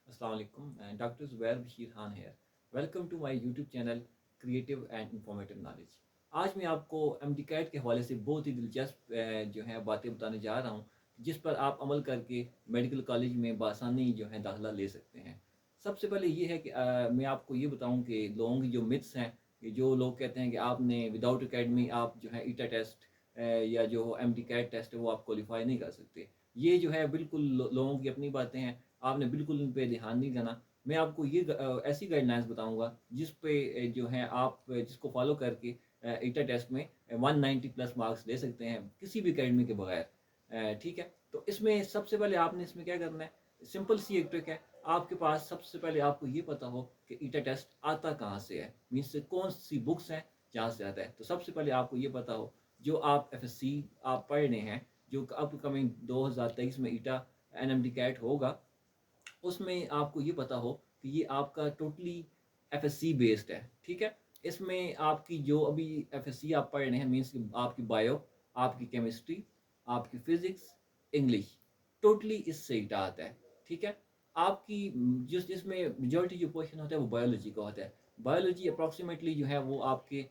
Assalamu alaikum, and Dr. Zubair Bashir Khan here. Welcome to my YouTube channel Creative and Informative Knowledge. आज मैं आपको MDCAT के हवाले से बहुत ही दिलचस्प जो है बातें बताने जा रहा हूँ जिस पर आप अमल करके मेडिकल कॉलेज में बासानी जो है दाखिला ले सकते हैं। सबसे पहले ये है कि मैं आपको ये बताऊँ कि लोगों की जो मिथ्स हैं कि जो लोग कहते हैं कि आपने विदाउट अकेडमी आप जो है ईटा टेस्ट या जो MDCAT टेस्ट है वो आप क्वालिफाई नहीं कर सकते। ये जो है बिल्कुल लोगों की अपनी बातें हैं, आपने बिल्कुल इन पे ध्यान नहीं देना। मैं आपको ये ऐसी गाइडलाइंस बताऊंगा जिस पे जो है आप जिसको फॉलो करके ईटा टेस्ट में 190 प्लस मार्क्स ले सकते हैं किसी भी अकेडमी के बगैर। ठीक है, तो इसमें सबसे पहले आपने इसमें क्या करना है, सिंपल सी एक ट्रिक है। आपके पास सबसे पहले आपको ये पता हो कि ईटा टेस्ट आता कहाँ से है, मीन्स कौन सी बुक्स हैं जहाँ से आता है। तो सबसे पहले आपको ये पता हो जो आप FSC आप पढ़ रहे हैं, जो अपकमिंग 2023 में ईटा NMD CAT होगा, उसमें आपको ये पता हो कि ये आपका टोटली FSC बेस्ड है। ठीक है, इसमें आपकी जो अभी FSC आप पढ़ रहे हैं, मीन्स आपकी बायो, आपकी केमिस्ट्री, आपकी फिजिक्स, इंग्लिश, टोटली इससे ही आता है। ठीक है, आपकी जिसमें मेजोरिटी जो क्वेश्चन होता है वो बायोलॉजी का होता है। बायोलॉजी अप्रॉक्सीमेटली जो है वो आपके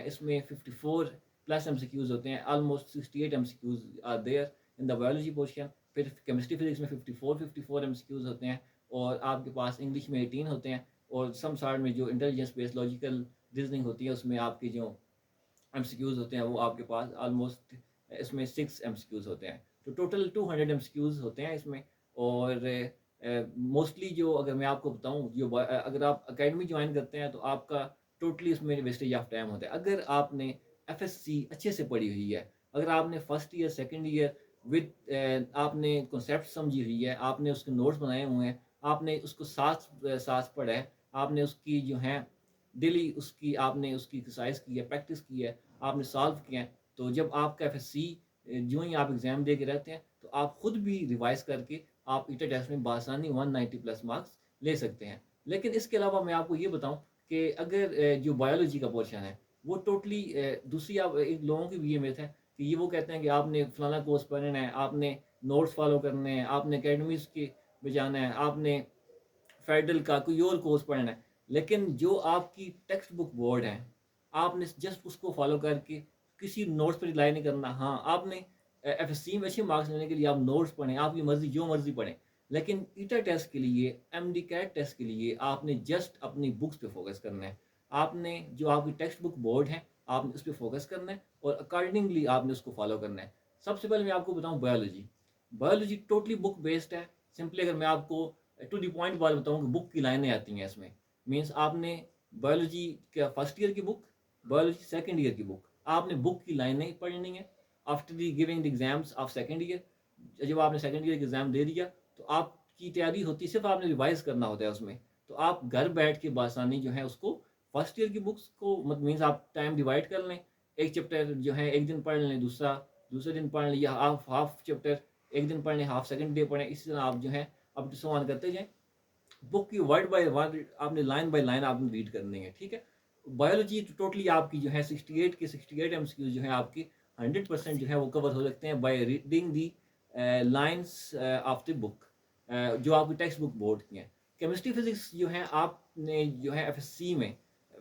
इसमें 54 प्लस MCQs होते हैं, almost 68 MCQs are there in the biology portion. फिर केमिस्ट्री फिजिक्स में 54 MCQs होते हैं, और आपके पास इंग्लिश में 18 होते हैं, और सम सार्ट में जो इंटेलिजेंस बेस्ड लॉजिकल रीजनिंग होती है उसमें आपकी जो MCQs होते हैं वो आपके पास ऑलमोस्ट इसमें 6 MCQs होते हैं। तो टोटल 200 MCQs होते हैं इसमें। और मोस्टली जो अगर मैं आपको बताऊं, जो अगर आप अकेडमी ज्वाइन करते हैं तो आपका टोटली उसमें वेस्टेज ऑफ टाइम होता है। अगर आपने FSC अच्छे से पढ़ी हुई है, अगर आपने first year second year with आपने कॉन्सेप्ट समझी हुई है, आपने उसके नोट्स बनाए हुए हैं, आपने उसको साथ साथ पढ़ा है, आपने उसकी जो है डेली उसकी आपने उसकी एक्सरसाइज की है, प्रैक्टिस की है, आपने सॉल्व किया है, तो जब आपका FSC जो ही आप एग्ज़ाम दे के रहते हैं तो आप खुद भी रिवाइज करके आप ईटा टेस्ट में बासानी 190 प्लस मार्क्स ले सकते हैं। लेकिन इसके अलावा मैं आपको ये बताऊं कि अगर जो बायोलॉजी का पोर्शन है वो टोटली दूसरी, आप एक लोगों की भी ये मिथ है कि ये वो कहते हैं कि आपने फलाना कोर्स पढ़ना है, आपने नोट्स फॉलो करने हैं, आपने अकेडमीज के में जाना है, आपने फेडरल का कोई और कोर्स पढ़ना है। लेकिन जो आपकी टेक्स्ट बुक बोर्ड है, आपने जस्ट उसको फॉलो करके किसी नोट्स पर रिलाई नहीं करना। हाँ, आपने FSC में अच्छे मार्क्स लेने के लिए आप नोट्स पढ़ें, आपकी मर्जी जो मर्जी पढ़ें, लेकिन ईटा टेस्ट के लिए, MDCAT टेस्ट के लिए आपने जस्ट अपनी बुक्स पे फोकस करना है। आपने जो आपकी टेक्स्ट बुक बोर्ड है आपने उस पर फोकस करना है और अकॉर्डिंगली आपने उसको फॉलो करना है। सबसे पहले मैं आपको बताऊं, biology, biology totally book based है। सिंपली अगर मैं आपको टू दी पॉइंट बात बताऊँ कि बुक की लाइनें आती हैं इसमें, मीन्स आपने बायोलॉजी का फर्स्ट ईयर की बुक, बायोलॉजी सेकंड ईयर की बुक, आपने बुक की लाइनें पढ़नी है। After the giving the exams of second year, जब आपने सेकंड ईयर का एग्जाम दे दिया तो आपकी तैयारी होती है, सिर्फ आपने रिवाइज करना होता है उसमें। तो आप घर बैठ के बासानी जो है उसको फर्स्ट ईयर की बुक्स को मत मीन्स आप टाइम डिवाइड कर लें, एक चैप्टर जो है एक दिन पढ़ लें, दूसरा दूसरे दिन पढ़ लें, या हाफ हाफ चैप्टर एक दिन पढ़ लें, हाफ सेकंड डे पढ़ें, इसी तरह आप जो है अब सो ऑन करते जाएं। बुक की वर्ड बाय वर्ड आपने लाइन बाय लाइन आपने रीड करनी है। ठीक है, बायोलॉजी टोटली आपकी जो है 68 के 68 MCQ जो है आपकी 100% जो है वो कवर हो सकते हैं by reading the lines of the book, जो आपकी टेक्स्ट बुक बोर्ड की हैं। केमिस्ट्री फिजिक्स जो है आपने जो है FSC में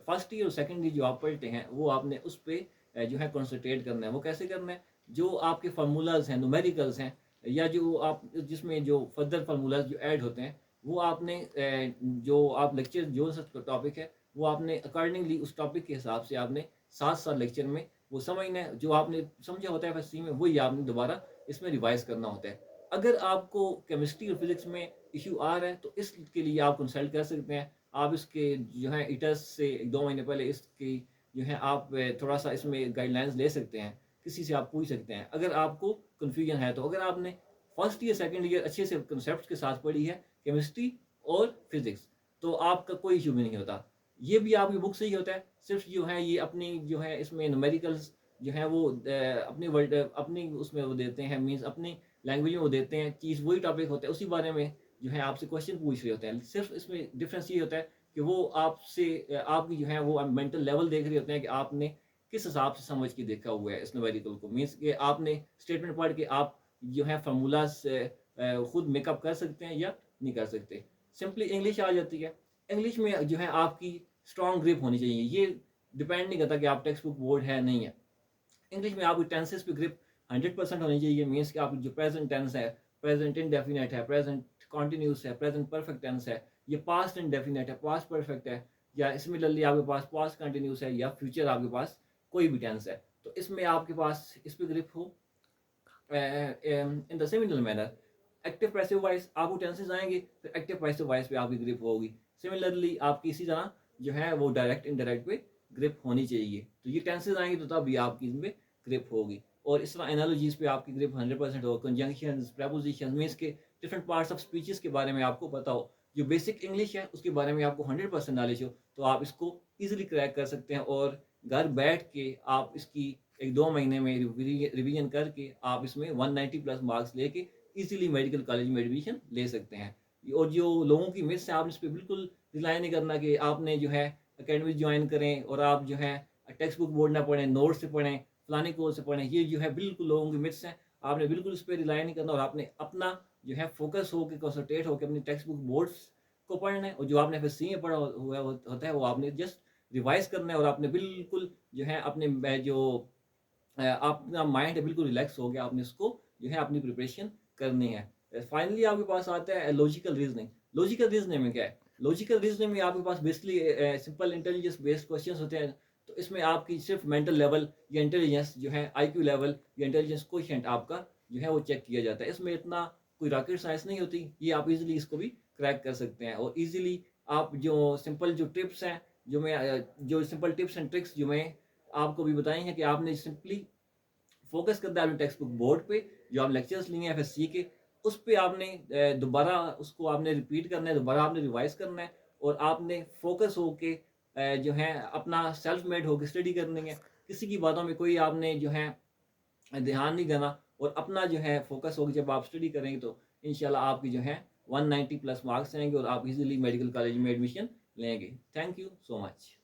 फर्स्ट ईयर और सेकंड ईयर जो आप पढ़ते हैं वो आपने उस पर जो है कॉन्सेंट्रेट करना है। वो कैसे करना है, जो आपके फार्मूलाज हैं, न्यूमेरिकल्स हैं, या जो आप जिसमें जो फर्दर फार्मूलाज जो ऐड होते हैं वो आपने जो आप लेक्चर जो टॉपिक है वो आपने अकॉर्डिंगली उस टॉपिक के हिसाब से आपने साथ साथ लेक्चर में वो समझना है। जो आपने समझा होता है FSC में वही आपने दोबारा इसमें रिवाइज करना होता है। अगर आपको केमिस्ट्री और फिजिक्स में इशू आ रहा है तो इसके लिए आप कंसल्ट कर सकते हैं। आप इसके जो है ईटस से 2 महीने पहले इसकी जो है आप थोड़ा सा इसमें गाइडलाइंस ले सकते हैं, किसी से आप पूछ सकते हैं अगर आपको कन्फ्यूजन है। तो अगर आपने फर्स्ट ईयर सेकंड ईयर अच्छे से कंसेप्ट के साथ पढ़ी है केमिस्ट्री और फिजिक्स, तो आपका कोई इशू भी नहीं होता। ये भी आपकी बुक से ही होता है, सिर्फ जो है ये अपनी जो है इसमें न्यूमेरिकल्स जो है वो अपनी वर्ड अपनी उसमें वो देते हैं, मीन्स अपनी लैंग्वेज में वो देते हैं, चीज़ वही टॉपिक होता है, उसी बारे में जो है आपसे क्वेश्चन पूछ रहे होते हैं। सिर्फ इसमें डिफरेंस ये होता है कि वो आपसे आपकी जो है वो मेंटल लेवल देख रहे होते हैं कि आपने किस हिसाब से समझ के देखा हुआ है इस न्यूमेरिकल को। मीन्स कि आपने स्टेटमेंट पढ़ के आप जो है फार्मूलाज खुद मेकअप कर सकते हैं या नहीं कर सकते। सिंपली इंग्लिश आ जाती है। इंग्लिश में जो है आपकी स्ट्रॉन्ग ग्रिप होनी चाहिए। ये डिपेंड नहीं करता कि आप टेक्स्ट बुक बोर्ड है नहीं है। इंग्लिश में आपकी टेंसेस पे ग्रिप 100% होनी चाहिए। मीन्स कि आप जो प्रेजेंट टेंस है, प्रेजेंट इंडेफिनिट है, प्रेजेंट कॉन्टिन्यूस है, प्रेजेंट परफेक्ट टेंस है, ये पास्ट इंडेफिनिट है, पास्ट परफेक्ट है, या सिमिलरली आपके पास पास्ट कंटिन्यूस है, या फ्यूचर आपके पास कोई भी टेंस है, तो इसमें आपके पास इस पर ग्रिप हो। In the similar manner active passive voice आपको टेंसेस आएंगे, तो एक्टिव पैसिव वॉइस पे आपकी ग्रिप होगी। सिमिलरली आपकी इसी तरह जो है वो डायरेक्ट इनडायरेक्ट पे ग्रिप होनी चाहिए। तो ये टेंसेस आएंगे तो तब भी आपकी इसमें ग्रिप होगी। और इस तरह एनालॉजीज पे आपकी ग्रिप 100% हो। कंजंक्शंस, प्रेपोजिशंस, मीन्स के डिफरेंट पार्ट्स ऑफ स्पीचेस के बारे में आपको पता हो, जो बेसिक इंग्लिश है उसके बारे में आपको 100% नॉलेज हो, तो आप इसको ईजिली क्रैक कर सकते हैं। और घर बैठ के आप इसकी 1-2 महीने में रिवीजन करके आप इसमें 190+ मार्क्स लेके इजीली मेडिकल कॉलेज में एडमिशन ले सकते हैं। और जो लोगों की मिस है, आपने इस पर बिल्कुल रिलाई नहीं करना कि आपने जो है अकेडमी ज्वाइन करें और आप जो है टेक्स्ट बुक बोर्ड ना पढ़ें, नोट से पढ़ें, फलाने कोर्स से पढ़ें। ये जो है बिल्कुल लोगों की मिथ्स हैं। आपने बिल्कुल उस पर रिलाई नहीं करना, और आपने अपना जो है फोकस होकर कंसंट्रेट होकर अपनी टेक्स्ट बुक बोर्ड्स को पढ़ना है। और जो आपने FSC में पढ़ा हुआ होता है वो आपने जस्ट रिवाइज करना है। और आपने बिल्कुल जो है अपने जो आपका माइंड है बिल्कुल रिलैक्स हो गया, आपने इसको जो है अपनी प्रिपरेशन करनी है। फाइनली आपके पास आता है लॉजिकल रीजनिंग। लॉजिकल रीजनिंग में क्या है? लॉजिकल रीजनिंग में आपके पास basically simple intelligence based questions होते हैं। तो इसमें आपकी सिर्फ मेंटल लेवल या इंटेलिजेंस जो है IQ लेवल या इंटेलिजेंस कोएफिशिएंट आपका जो है वो चेक किया जाता है। इसमें इतना कोई रॉकेट साइंस नहीं होती, ये आप इजीली इसको भी क्रैक कर सकते हैं। और इजीली आप जो सिंपल जो टिप्स हैं, जो सिंपल टिप्स एंड ट्रिक्स जो मैं आपको भी बताई हैं, कि आपने सिंपली फोकस करना है अपने टेक्स्ट बुक बोर्ड पे। जो आप लेक्चर्स लिए हैं FSC के, उस पे आपने दोबारा उसको आपने रिपीट करना है, दोबारा आपने रिवाइज करना है। और आपने फोकस होके जो है अपना सेल्फ मेड होकर स्टडी करनी है। किसी की बातों में कोई आपने जो है ध्यान नहीं देना, और अपना जो है फोकस होकर जब आप स्टडी करेंगे तो इंशाल्लाह आपकी जो है 190+ मार्क्स आएंगे और आप इजीली मेडिकल कॉलेज में एडमिशन लेंगे। Thank you so much.